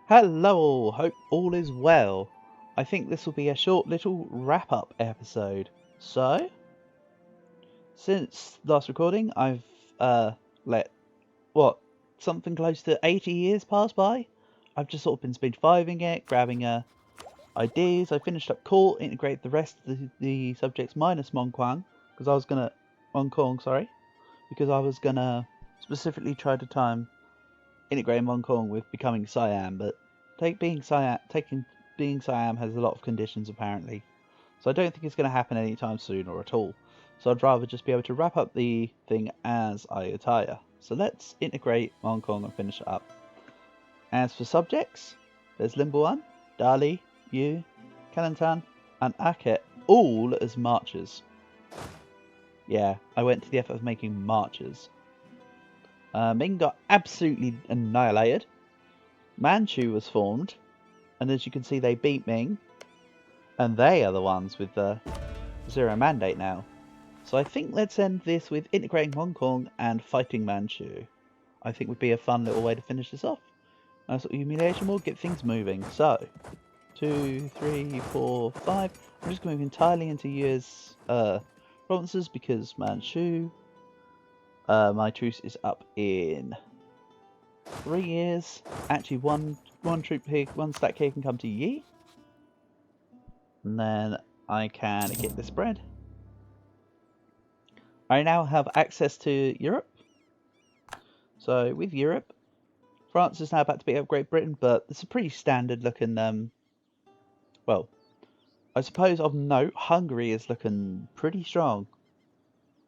Hello all, hope all is well. I think this will be a short little wrap-up episode. So, since last recording, I've let, something close to 80 years pass by. I've just sort of been speed 5ing it, grabbing ideas. I finished up Court, integrate the rest of the subjects minus Mongkong, because I was gonna, because I was gonna specifically try to time integrating Mongkong with becoming Siam, but being Siam has a lot of conditions apparently, so I don't think it's going to happen anytime soon or at all. So I'd rather just be able to wrap up the thing as Ayutthaya. So let's integrate Mongkong and finish it up. As for subjects, there's Limbuan, Dali, Yu, Kelantan, and Akhet, all as marchers. Yeah, I went to the effort of making marchers. Ming got absolutely annihilated. Manchu was formed, and as you can see they beat Ming, and they are the ones with the 0 mandate now. So I think let's end this with integrating Hong Kong and fighting Manchu. I think would be a fun little way to finish this off. Nice little humiliation will get things moving. So 2, 3, 4, 5. I'm just going to move entirely into Yu's provinces because Manchu. My truce is up in 3 years. Actually, one troop here, one stack here can come to Yi. And then I can get this bread. I now have access to Europe. So with Europe, France is now about to beat up Great Britain, but it's a pretty standard looking, well, I suppose of note, Hungary is looking pretty strong.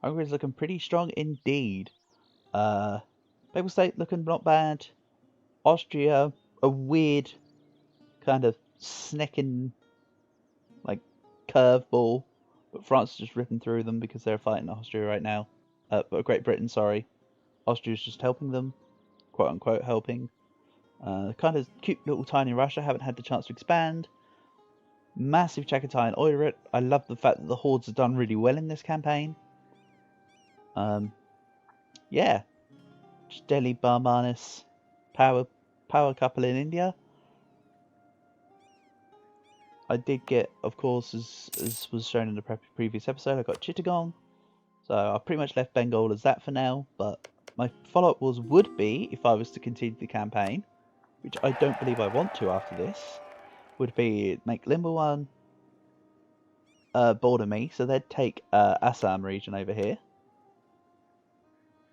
Hungary is looking pretty strong indeed. Papal State looking not bad. Austria, a weird kind of snecking, like, curveball. But France is just ripping through them because they're fighting Austria right now. Great Britain, sorry. Austria's just helping them. Quote unquote helping. Kind of cute little tiny Russia. Haven't had the chance to expand. Massive Chagatai and Oirat. I love the fact that the Hordes have done really well in this campaign. Yeah. Just Delhi, Barmanis. Power couple in India. I did get, of course, as was shown in the previous episode, I got Chittagong. So I've pretty much left Bengal as that for now, but my follow-up would be, if I was to continue the campaign, which I don't believe I want to after this, would be make Limbuan border me, so they'd take Assam region over here.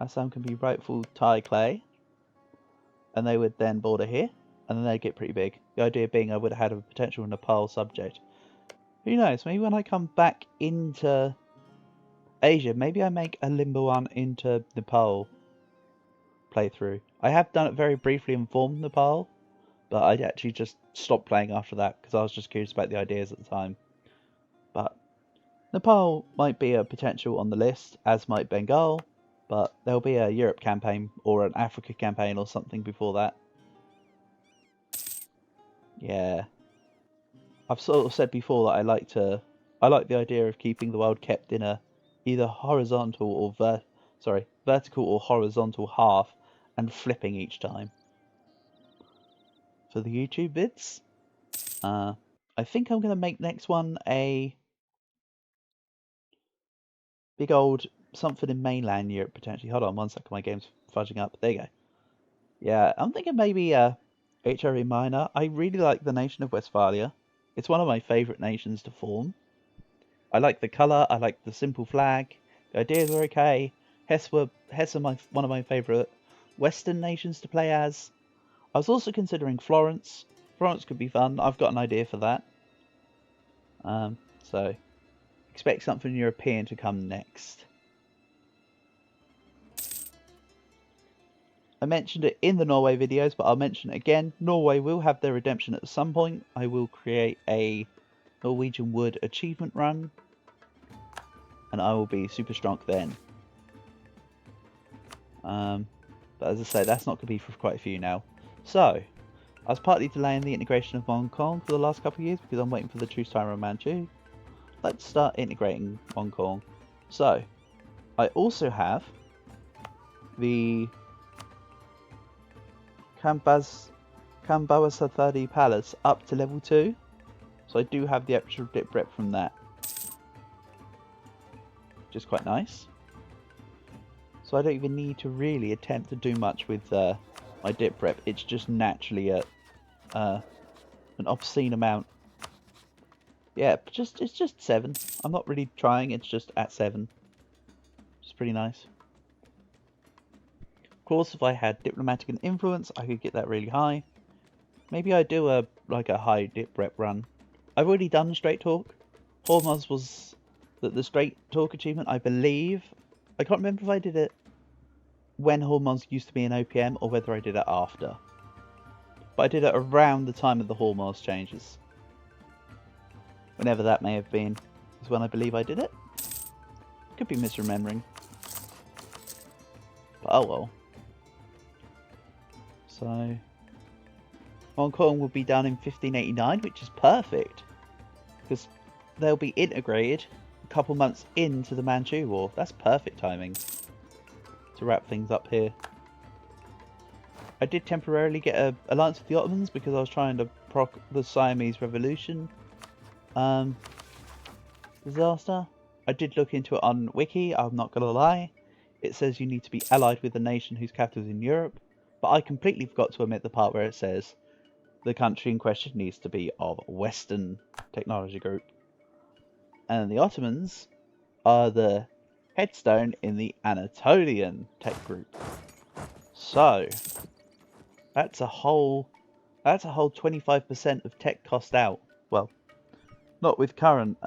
Assam can be rightful Thai clay, and they would then border here, and then they'd get pretty big. The idea being I would have had a potential Nepal subject. Who knows, maybe when I come back into Asia, maybe I make a Limbuan into Nepal playthrough. I have done it very briefly in Form Nepal, but I actually just stopped playing after that because I was just curious about the ideas at the time. But Nepal might be a potential on the list, as might Bengal, but there'll be a Europe campaign or an Africa campaign or something before that. Yeah. I've sort of said before that I like the idea of keeping the world kept in a either horizontal or vertical or horizontal half and flipping each time. For the YouTube vids, I think I'm going to make next one a big old something in mainland Europe potentially. Hold on one second, my game's fudging up. There you go. Yeah, I'm thinking maybe HRE Minor. I really like the nation of Westphalia. It's one of my favourite nations to form. I like the colour, I like the simple flag. The ideas are okay. Hesse are one of my favourite Western nations to play as. I was also considering Florence. Florence could be fun. I've got an idea for that. So expect something European to come next. I mentioned it in the Norway videos, but I'll mention it again. Norway will have their redemption at some point. I will create a Norwegian Wood achievement run, and I will be super strong then. But as I say, that's not going to be for quite a few now. So, I was partly delaying the integration of Hong Kong for the last couple of years because I'm waiting for the truce timer on Manchu. Let's start integrating Hong Kong. So, I also have the Kambaz Kamboa Sathadi Palace up to level 2. So I do have the extra dip rep from that. Which is quite nice. So I don't even need to really attempt to do much with my dip rep. It's just naturally at an obscene amount. Yeah, it's just 7. I'm not really trying, it's just at 7. Which is pretty nice. Of course, if I had diplomatic and influence, I could get that really high. Maybe I do a high dip rep run. I've already done straight talk. Hormuz was the straight talk achievement, I believe. I can't remember if I did it when Hormuz used to be an OPM or whether I did it after. But I did it around the time of the Hormuz changes. Whenever that may have been, is when I believe I did it. Could be misremembering. But oh well. So Hong Kong will be done in 1589, which is perfect. Because they'll be integrated a couple months into the Manchu War. That's perfect timing to wrap things up here. I did temporarily get an alliance with the Ottomans because I was trying to proc the Siamese Revolution disaster. I did look into it on Wiki, I'm not gonna lie. It says you need to be allied with a nation whose capital is in Europe, but I completely forgot to omit the part where it says the country in question needs to be of Western technology group. And the Ottomans are the headstone in the Anatolian tech group. So that's a whole 25% of tech cost out. Well, not with current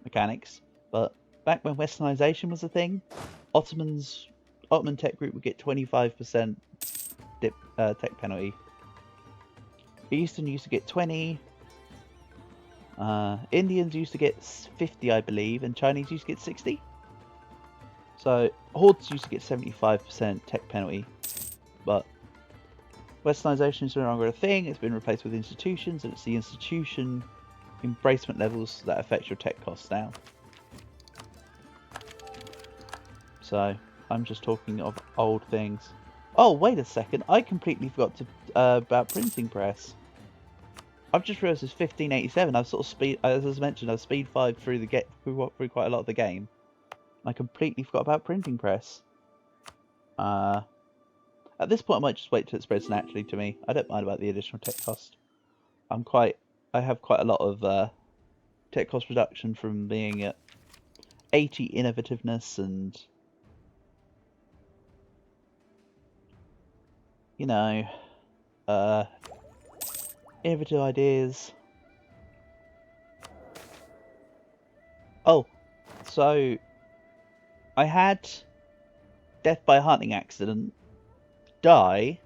mechanics, but back when Westernization was a thing, Ottoman tech group would get 25% tech penalty. Eastern used to get 20. Indians used to get 50, I believe, and Chinese used to get 60. So Hordes used to get 75% tech penalty, but Westernization is no longer a thing. It's been replaced with institutions, and it's the institution embracement levels that affect your tech costs now. So I'm just talking of old things. Oh, wait a second! I completely forgot to about printing press. I've just realised it's 1587. I've sort of as I mentioned, I've speed 5 through through quite a lot of the game. I completely forgot about printing press. At this point, I might just wait till it spreads naturally to me. I don't mind about the additional tech cost. I have quite a lot of tech cost reduction from being at 80 innovativeness and, you know, innovative ideas. Oh, so I had death by hunting accident die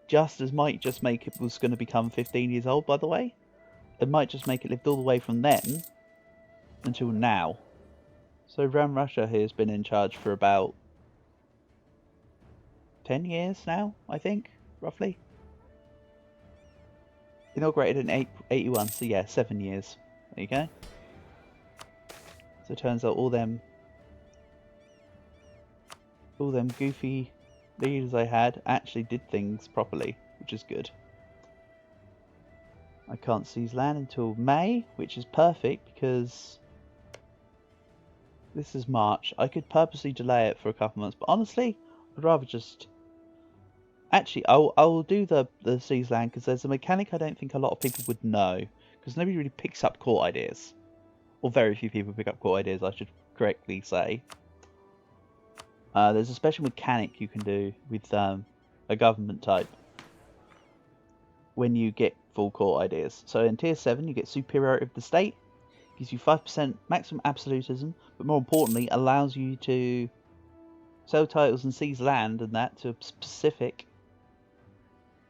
just as Might Just Make It was going to become 15 years old, by the way. It Might Just Make It lived all the way from then until now. So Ram Russia here has been in charge for about 10 years now, I think, roughly. Inaugurated in 81, so yeah, 7 years. There you go. So it turns out all them goofy leaders I had actually did things properly, which is good. I can't seize land until May, which is perfect because this is March. I could purposely delay it for a couple months, but honestly, I'd rather just... Actually, I'll do the seize land because there's a mechanic I don't think a lot of people would know, because nobody really picks up court ideas. Or very few people pick up court ideas, I should correctly say. There's a special mechanic you can do with a government type when you get full court ideas. So in tier 7 you get superiority of the state, gives you 5% maximum absolutism, but more importantly allows you to sell titles and seize land and that to specific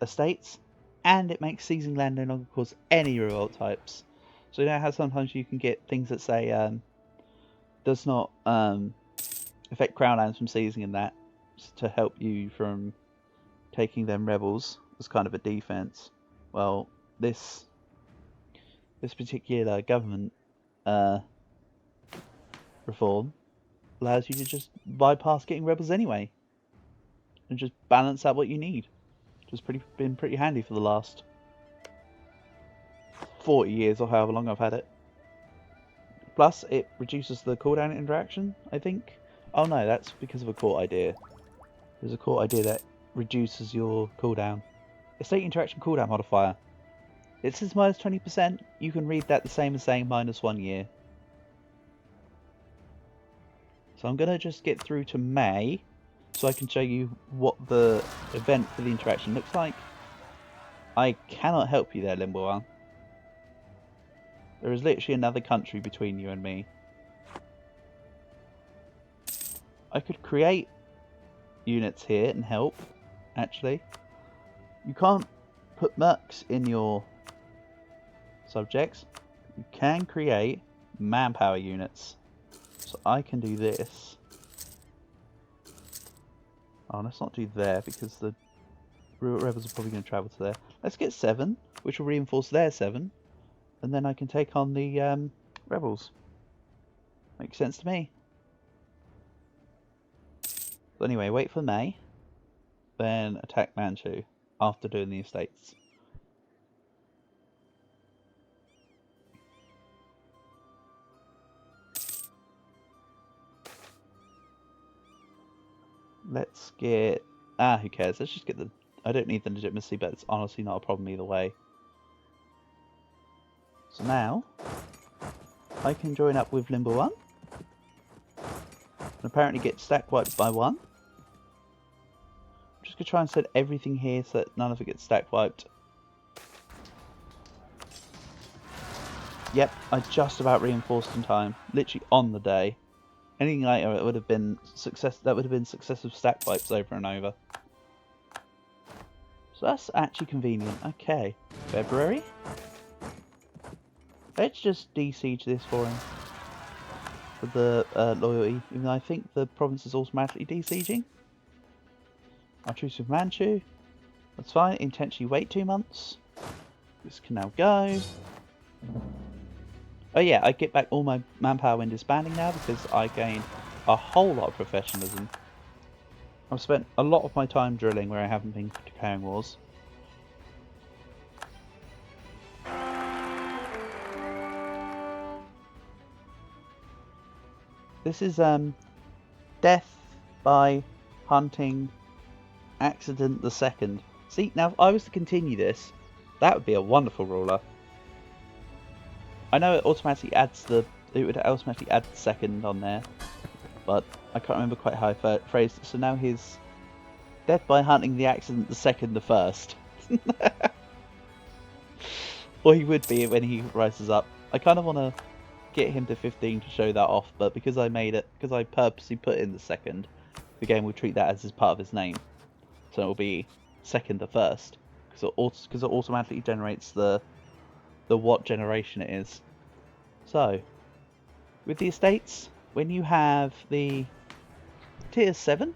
estates, and it makes seizing land no longer cause any revolt types. So you know how sometimes you can get things that say does not affect crown lands from seizing and that to help you from taking them rebels as kind of a defense. Well, this particular government reform allows you to just bypass getting rebels anyway and just balance out what you need, which has been pretty handy for the last 40 years or however long I've had it. Plus, it reduces the cooldown interaction, I think. Oh no, that's because of a court idea. There's a court idea that reduces your cooldown. Estate interaction cooldown modifier. It says minus 20%. You can read that the same as saying minus 1 year. So I'm going to just get through to May so I can show you what the event for the interaction looks like. I cannot help you there, Limbo. There is literally another country between you and me. I could create units here and help, actually. You can't put mercs in your subjects. You can create manpower units. So I can do this. Oh, let's not do there because the rebels are probably going to travel to there. Let's get 7, which will reinforce their 7. And then I can take on the rebels. Makes sense to me. So anyway, wait for May. Then attack Manchu after doing the estates. Let's get... who cares? Let's just get the... I don't need the legitimacy, but it's honestly not a problem either way. So now, I can join up with Limbo 1. And apparently get stack wiped by 1. I'm just going to try and set everything here so that none of it gets stack wiped. Yep, I just about reinforced in time. Literally on the day. Anything later, it would have been successive stack wipes over and over. So that's actually convenient. Okay, February. Let's just de-siege this for him. For the loyalty, even though I think the province is automatically de-sieging. I'll truce with Manchu. That's fine. Intentionally wait 2 months. This can now go. Oh yeah, I get back all my manpower when disbanding now because I gained a whole lot of professionalism. I've spent a lot of my time drilling where I haven't been declaring wars. This is death by hunting accident the second. See, now if I was to continue this, that would be a wonderful ruler. I know it automatically adds the second on there, but I can't remember quite how I phrased it. So now he's death by hunting the accident the second the first. Or he would be when he rises up. I kind of want to get him to 15 to show that off, but because I purposely put in the second, the game will treat that as part of his name. So it will be second the first, because it automatically generates the what generation it is. So, with the estates, when you have the tier 7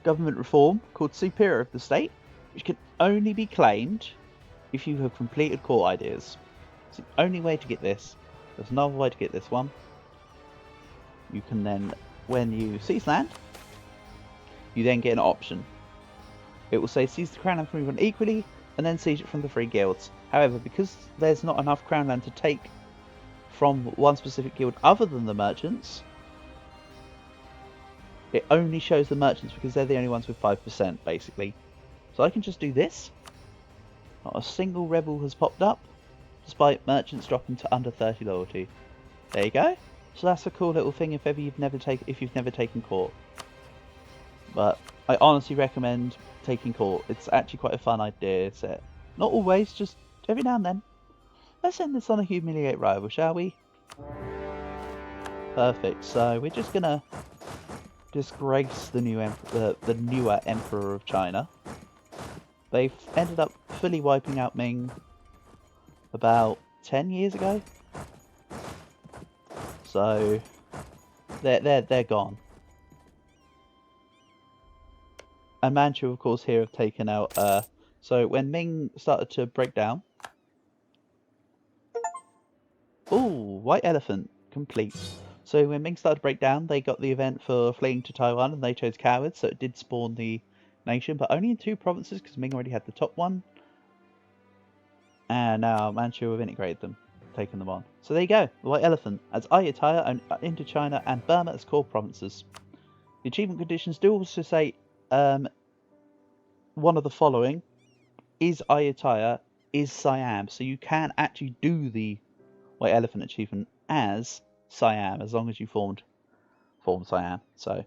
government reform called Superior of the State, which can only be claimed if you have completed court ideas. It's the only way to get this. There's no other way to get this one. You can then, when you seize land, you then get an option. It will say seize the crown land from everyone equally, and then siege it from the 3 guilds. However, because there's not enough crown land to take from one specific guild other than the merchants, it only shows the merchants because they're the only ones with 5%, basically. So I can just do this. Not a single rebel has popped up, despite merchants dropping to under 30 loyalty. There you go. So that's a cool little thing if you've never taken court. But I honestly recommend taking court. It's actually quite a fun idea set. Not always, just every now and then. Let's end this on a humiliate rival, shall we? Perfect. So we're just gonna disgrace the newer emperor of China. They've ended up fully wiping out Ming about 10 years ago. So they're gone. And Manchu, of course, here have taken out. So when Ming started to break down, ooh, white elephant complete. So when Ming started to break down, they got the event for fleeing to Taiwan, and they chose cowards. So it did spawn the nation, but only in 2 provinces because Ming already had the top one. And now Manchu have integrated them, taken them on. So there you go, the White Elephant as Ayutthaya and Indochina and Burma as core provinces. The achievement conditions do also say one of the following is Ayutthaya, is Siam. So you can actually do the White Elephant achievement as Siam, as long as you form Siam. So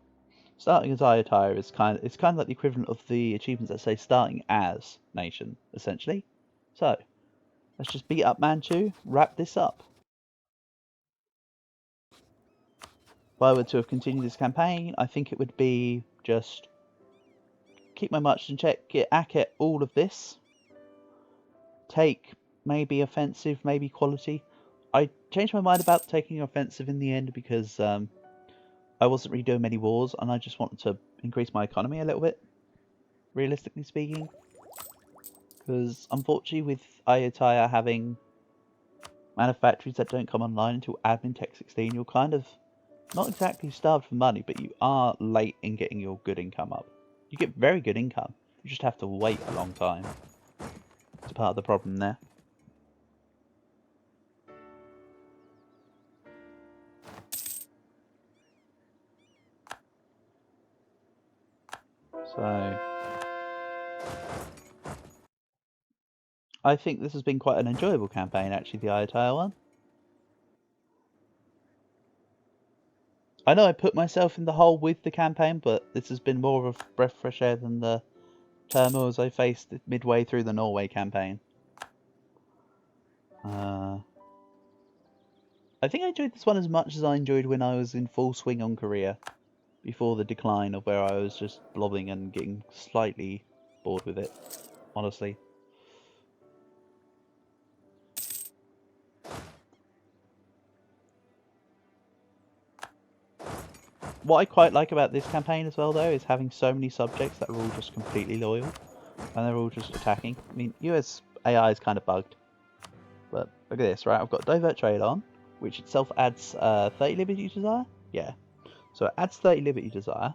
starting as Ayutthaya is kind of like the equivalent of the achievements that say starting as nation, essentially. So let's just beat up Manchu, wrap this up. If I were to have continued this campaign, I think it would be just keep my marches in check, get Akhet all of this, take maybe offensive, maybe quality. I changed my mind about taking offensive in the end because I wasn't really doing many wars and I just wanted to increase my economy a little bit, realistically speaking. Because unfortunately with Ayutthaya having manufactories that don't come online until Admin Tech 16, you're kind of not exactly starved for money, but you are late in getting your good income up. You get very good income, you just have to wait a long time. It's part of the problem there. So I think this has been quite an enjoyable campaign, actually, the Ayutthaya one. I know I put myself in the hole with the campaign, but this has been more of a breath of fresh air than the turmoils I faced midway through the Norway campaign. I think I enjoyed this one as much as I enjoyed when I was in full swing on Korea, before the decline of where I was just blobbing and getting slightly bored with it, honestly. What I quite like about this campaign as well, though, is having so many subjects that are all just completely loyal, and they're all just attacking. I mean, US AI is kind of bugged, but look at this, right? I've got Divert Trade on, which itself adds 30 Liberty Desire. Yeah, so it adds 30 Liberty Desire,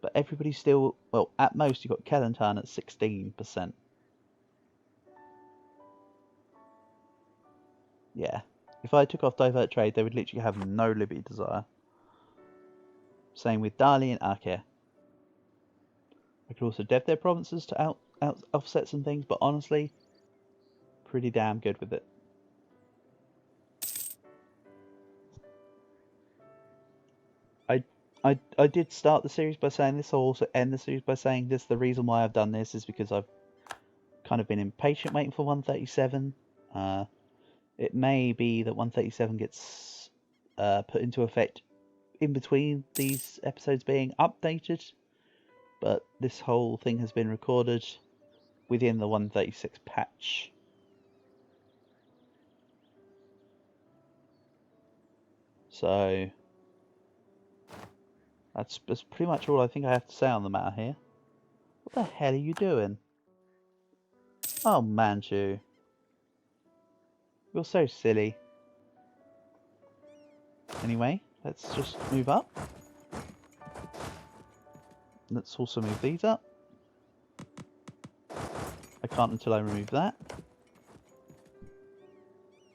but everybody's still, well, at most you've got Kellentan at 16%. Yeah, if I took off Divert Trade, they would literally have no Liberty Desire. Same with Dali and Akhe. I could also dev their provinces to offset some things, but honestly, pretty damn good with it. I did start the series by saying this. I'll also end the series by saying this. The reason why I've done this is because I've kind of been impatient waiting for 137. It may be that 137 gets put into effect in between these episodes being updated, but this whole thing has been recorded within the 136 patch. So that's pretty much all I think I have to say on the matter here. What the hell are you doing? Oh, Manchu. You're so silly. Anyway, let's just move up. Let's also move these up. I can't until I remove that.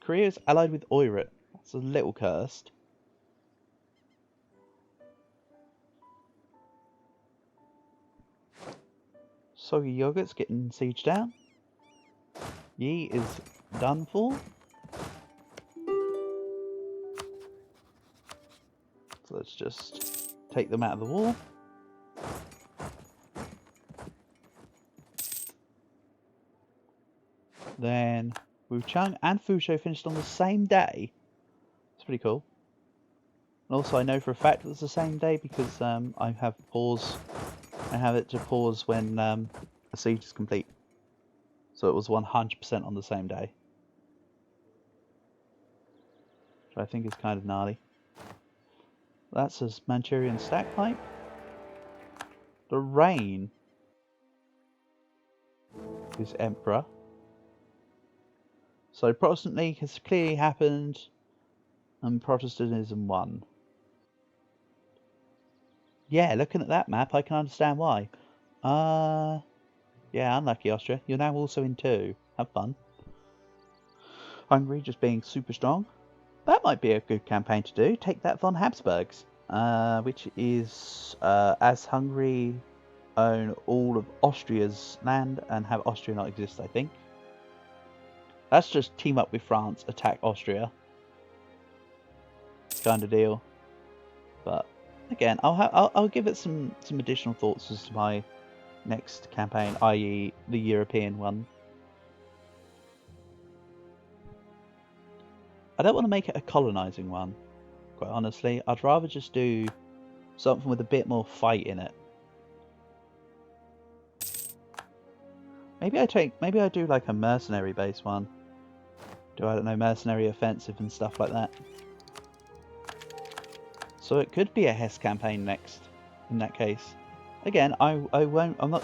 Korea is allied with Oirat. That's a little cursed. Soggy Yogurt's getting sieged down. Yi is done for. So let's just take them out of the war. Then Wuchang and Fuzhou finished on the same day. It's pretty cool. And also I know for a fact it was the same day because I have pause. I have it to pause when a siege is complete. So it was 100% on the same day. Which I think is kind of gnarly. That's a Manchurian stack pipe. The rain is Emperor. So Protestant League has clearly happened and Protestantism won. Yeah, looking at that map I can understand why. Yeah, unlucky Austria. You're now also in 2. Have fun. Hungary just being super strong. That might be a good campaign to do. Take that von Habsburgs, which is as Hungary own all of Austria's land and have Austria not exist, I think. That's just team up with France, attack Austria kind of deal. But again, I'll give it some additional thoughts as to my next campaign, i.e. the European one. I don't want to make it a colonising one, quite honestly. I'd rather just do something with a bit more fight in it. Maybe I do like a mercenary based one. I don't know, mercenary offensive and stuff like that. So it could be a Hesse campaign next, in that case. Again, I'm not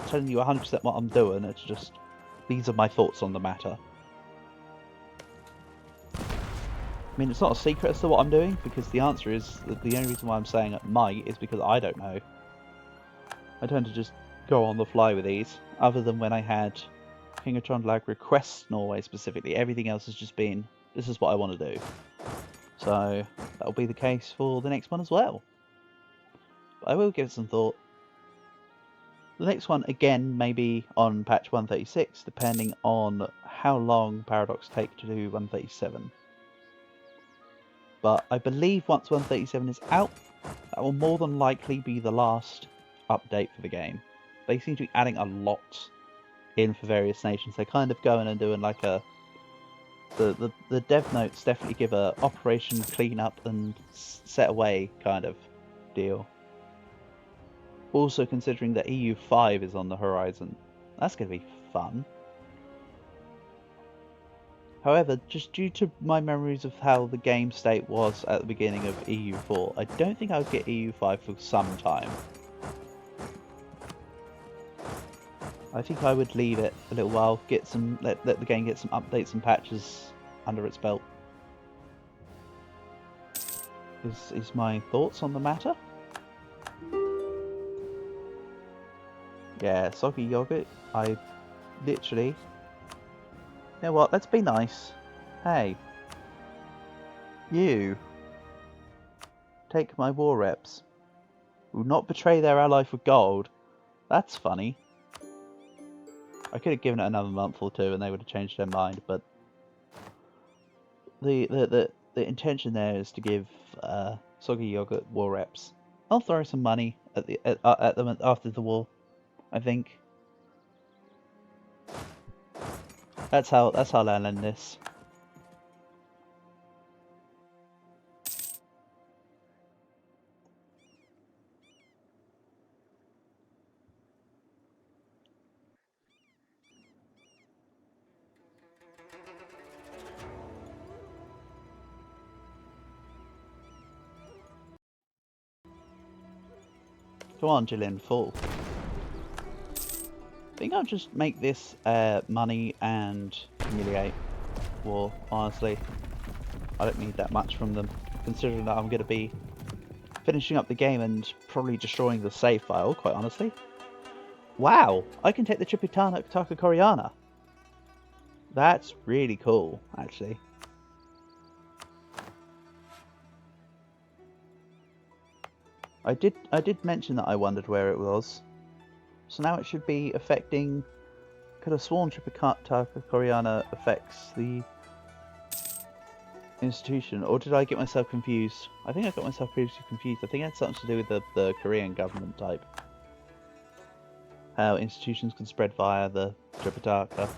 telling you 100% what I'm doing, it's just, these are my thoughts on the matter. I mean, it's not a secret as to what I'm doing, because the answer is, the only reason why I'm saying it might is because I don't know. I tend to just go on the fly with these, other than when I had King of Trøndelag request Norway specifically. Everything else has just been, this is what I want to do. So that'll be the case for the next one as well. But I will give it some thought. The next one, again, maybe on patch 136, depending on how long Paradox take to do 137. But I believe once 137 is out, that will more than likely be the last update for the game. They seem to be adding a lot in for various nations. They're kind of going and doing like a... The dev notes definitely give a operation cleanup and set away kind of deal. Also considering that EU4 is on the horizon. That's going to be fun. However, just due to my memories of how the game state was at the beginning of EU4, I don't think I would get EU5 for some time. I think I would leave it a little while, let the game get some updates and patches under its belt. Is my thoughts on the matter. Yeah, soggy yogurt. I literally... You know what? Let's be nice. Hey. You. Take my war reps. Will not betray their ally for gold. That's funny. I could have given it another month or two and they would have changed their mind, but the intention there is to give soggy yogurt war reps. I'll throw some money at them after the war, I think. That's how I'll end this. Come on, Jillian, fall. I think I'll just make this money and humiliate war, honestly. I don't need that much from them, considering that I'm going to be finishing up the game and probably destroying the save file, quite honestly. Wow, I can take the Tripitana Taka Koreana. That's really cool, actually. I did mention that I wondered where it was. So now it should be affecting... Could have sworn Tripitaka Koreana affects the institution, or did I get myself confused? I think I got myself previously confused. I think it had something to do with the Korean government type. How institutions can spread via the Tripitaka.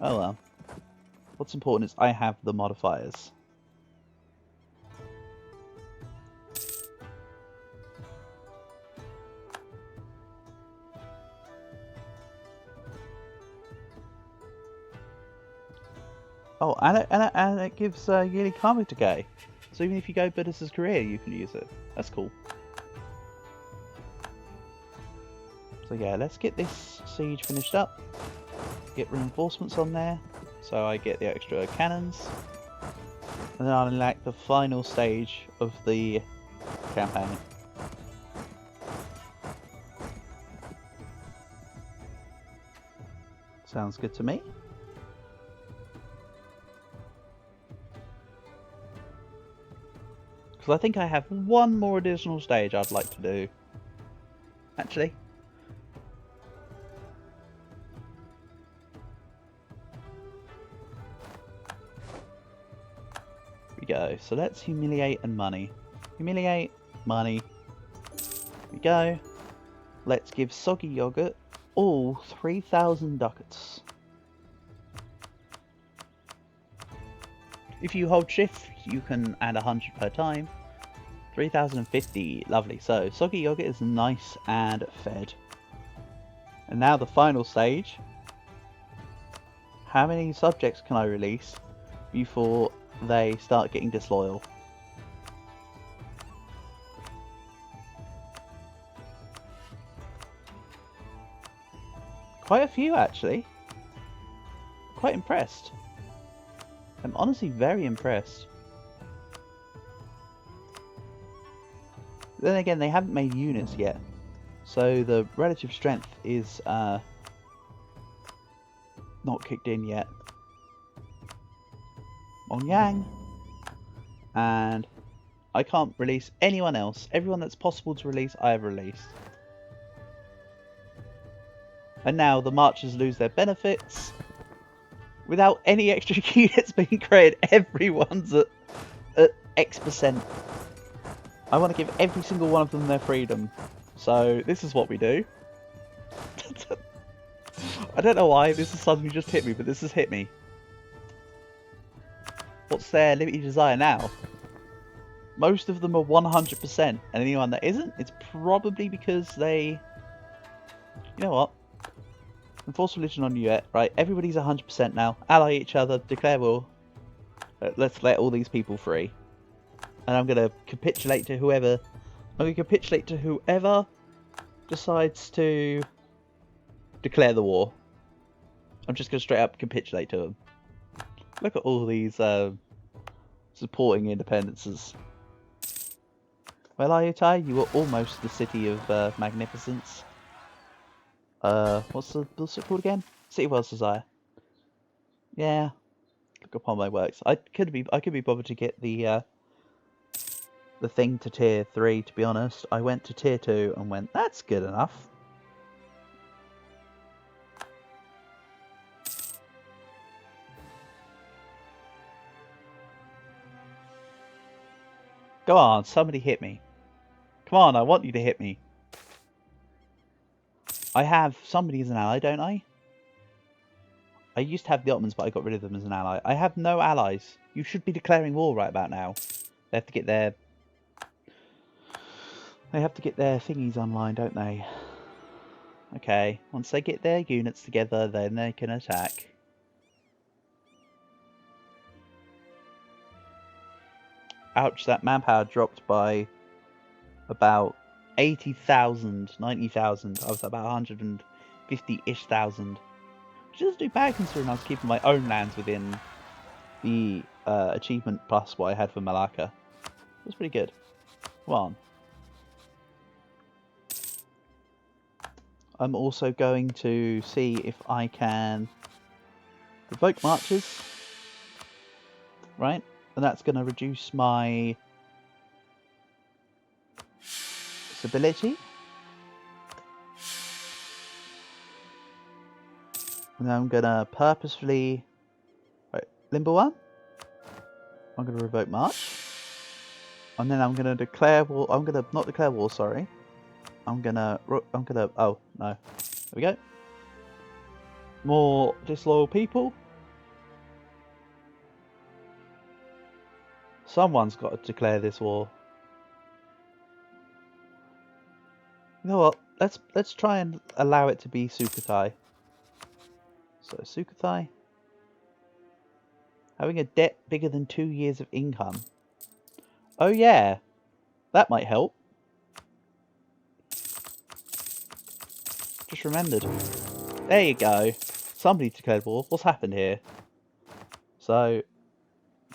Oh well. What's important is I have the modifiers. Oh, and it gives yearly karmic decay. So even if you go Buddhist career, you can use it. That's cool. So yeah, let's get this siege finished up. Get reinforcements on there, so I get the extra cannons. And then I'll enact the final stage of the campaign. Sounds good to me. Because I think I have one more additional stage I'd like to do. Actually. Here we go. So let's humiliate and money. Humiliate, money. Here we go. Let's give Soggy Yogurt all 3,000 ducats. If you hold shift, you can add 100 per time. 3,050, lovely. So, Soggy Yogurt is nice and fed. And now the final stage. How many subjects can I release before they start getting disloyal? Quite a few, actually. Quite impressed. I'm honestly very impressed. Then again, they haven't made units yet, so the relative strength is not kicked in yet. Mong Yang, and I can't release anyone else. Everyone that's possible to release, I have released. And now the marchers lose their benefits. Without any extra units being created, everyone's at X%. I want to give every single one of them their freedom. So this is what we do. I don't know why this has suddenly just hit me, but this has hit me. What's their limited desire now? Most of them are 100%, and anyone that isn't, it's probably because they... You know what? Enforce religion on you yet. Right, everybody's 100% now. Ally each other, declare war. Let's let all these people free. And I'm going to capitulate to whoever... I'm going to capitulate to whoever decides to declare the war. I'm just going to straight up capitulate to them. Look at all these supporting independences. Well, Ayutthaya, you were almost the city of magnificence. What's it called again? City World's Desire. Yeah. Look upon my works. I could be bothered to get the thing to tier 3, to be honest. I went to tier 2 and went, that's good enough. Go on, somebody hit me. Come on, I want you to hit me. I have somebody as an ally, don't I? I used to have the Ottomans, but I got rid of them as an ally. I have no allies. You should be declaring war right about now. They have to get their... They have to get their thingies online, don't they? Okay, once they get their units together, then they can attack. Ouch, that manpower dropped by about 80,000, 90,000. I was about 150-ish thousand. Which doesn't do bad considering I was keeping my own lands within the achievement plus what I had for Malacca. It was pretty good. Come on. I'm also going to see if I can provoke marches. Right? And that's going to reduce my stability. And then I'm going to purposefully... Right, Limber 1. I'm going to revoke March. And then I'm going to declare war... I'm going to... Not declare war, sorry. I'm going to... Oh, no. There we go. More disloyal people. Someone's got to declare this war. You know what? Let's try and allow it to be Sukhothai. So Sukhothai, having a debt bigger than 2 years of income. Oh yeah, that might help. Just remembered. There you go. Somebody declared war. What's happened here? So,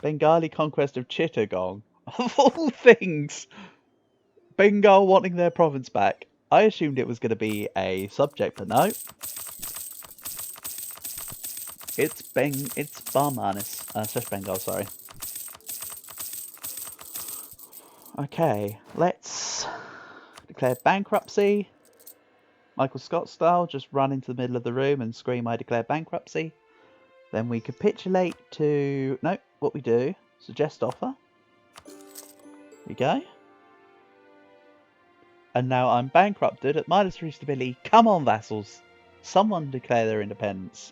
Bengali conquest of Chittagong. Of all things, Bengal wanting their province back. I assumed it was going to be a subject, but no. It's Barmanis. Slash Bengal, sorry. Okay, let's declare bankruptcy. Michael Scott style, just run into the middle of the room and scream, I declare bankruptcy. Then we capitulate to... No, what we do, suggest offer. Here we go. And now I'm bankrupted at -3 stability. Come on, vassals. Someone declare their independence.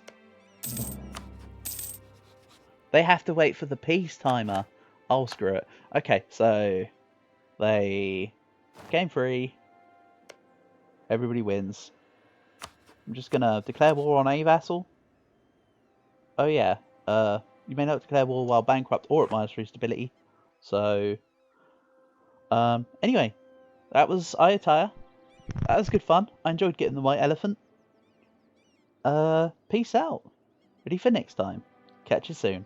They have to wait for the peace timer. Oh, screw it. Okay, so... They... Game 3. Everybody wins. I'm just gonna declare war on a vassal. Oh yeah, you may not declare war while bankrupt or at -3 stability. So, anyway, that was Ayutthaya. That was good fun. I enjoyed getting the white elephant. Peace out. Ready for next time. Catch you soon.